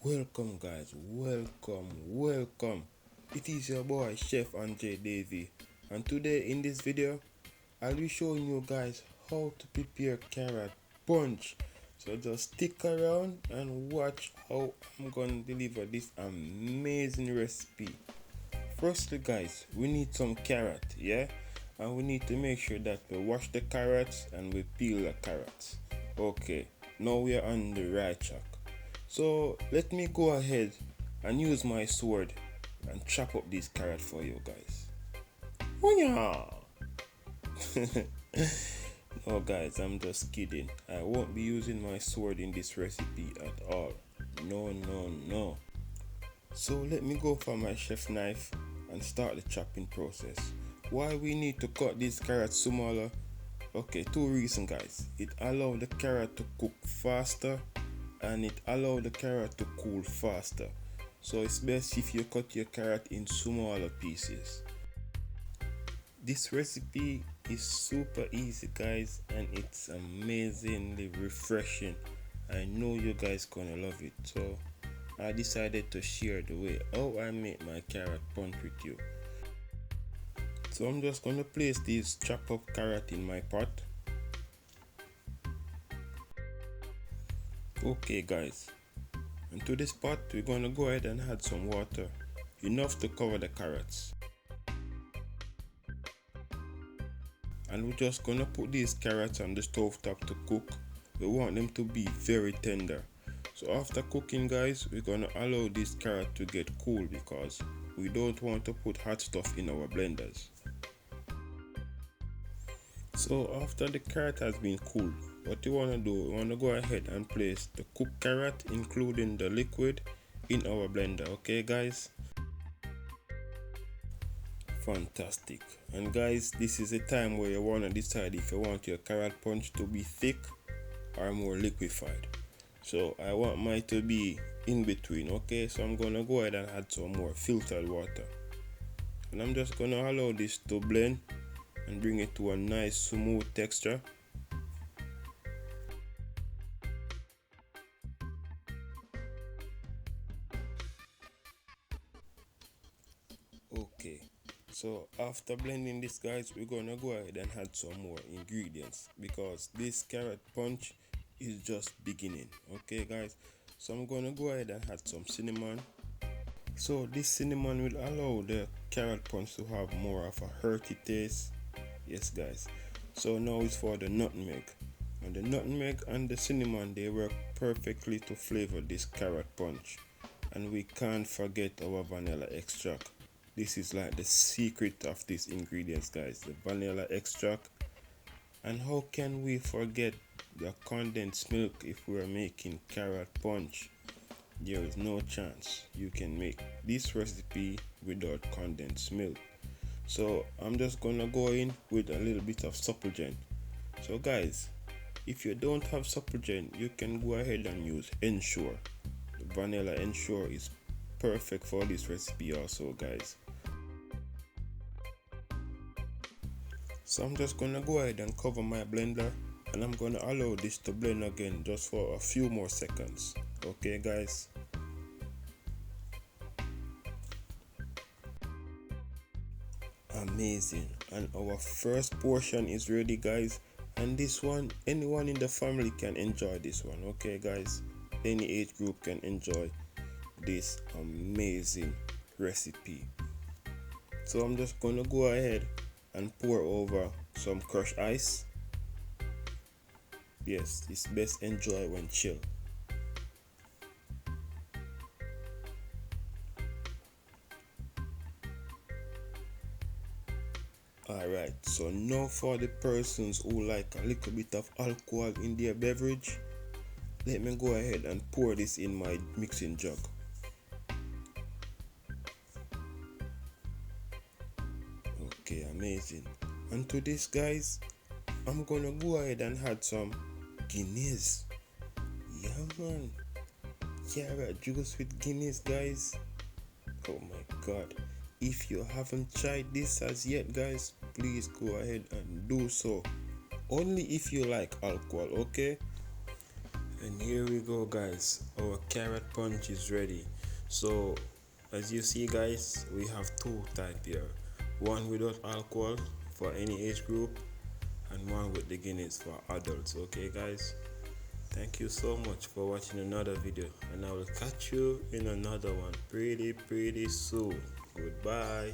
Welcome guys, welcome. It is your boy Chef André Davy, and today in this video I'll be showing you guys how to prepare carrot punch. So just stick around and watch how I'm gonna deliver this amazing recipe. Firstly guys, we need some carrot, yeah? And we need to make sure that we wash the carrots and we peel the carrots. Okay, now we are on the right track. So let me go ahead and use my sword and chop up this carrot for you guys. Oh yeah! No guys, I'm just kidding. I won't be using my sword in this recipe at all. No. So let me go for my chef knife and start the chopping process. Why we need to cut these carrots smaller? Okay, two reasons guys. It allows the carrot to cook faster and it allows the carrot to cool faster. So it's best if you cut your carrot in smaller pieces. This recipe is super easy guys, and it's amazingly refreshing. I know you guys gonna love it, so I decided to share the way how I make my carrot punch with you. So I'm just gonna place this chopped up carrot in my pot. Okay guys, and to this pot we're gonna go ahead and add some water, enough to cover the carrots. And we're just gonna put these carrots on the stove top to cook. We want them to be very tender. So after cooking guys, we're gonna allow this carrot to get cool because we don't want to put hot stuff in our blenders. So after the carrot has been cooled, what you want to do, you want to go ahead and place the cooked carrot including the liquid in our blender. Okay guys, fantastic. And guys, this is a time where you want to decide if you want your carrot punch to be thick or more liquefied. So I want mine to be in between. Okay, so I'm gonna go ahead and add some more filtered water, and I'm just gonna allow this to blend and bring it to a nice smooth texture. Okay, so after blending this guys, we're gonna go ahead and add some more ingredients because this carrot punch is just beginning. Okay guys, so I'm gonna go ahead and add some cinnamon. So this cinnamon will allow the carrot punch to have more of a hearty taste. Yes guys, so now it's for the nutmeg, and the nutmeg and the cinnamon, they work perfectly to flavor this carrot punch. And we can't forget our vanilla extract. This is like the secret of these ingredients guys, the vanilla extract. And how can we forget the condensed milk if we're making carrot punch? There is no chance you can make this recipe without condensed milk. So I'm just gonna go in with a little bit of supplement. So guys, if you don't have supplement, you can go ahead and use Ensure. The vanilla Ensure is perfect for this recipe also guys. So I'm just gonna go ahead and cover my blender, and I'm gonna allow this to blend again just for a few more seconds. Okay guys. Amazing, and our first portion is ready guys, and this one, anyone in the family can enjoy this one. Okay guys, any age group can enjoy this amazing recipe. So I'm just gonna go ahead and pour over some crushed ice. Yes, it's best enjoy when chill. Alright, so now for the persons who like a little bit of alcohol in their beverage, let me go ahead and pour this in my mixing jug. Okay, amazing. And to this guys, I'm gonna go ahead and add some Guinness. Yeah man, carrot juice with Guinness guys. Oh my god, if you haven't tried this as yet guys, please go ahead and do so. Only if you like alcohol, okay? And here we go, guys, our carrot punch is ready. So as you see, guys, we have two type here, one without alcohol for any age group and one with the Guinness for adults. Okay, guys, thank you so much for watching another video, and I will catch you in another one pretty soon. Goodbye.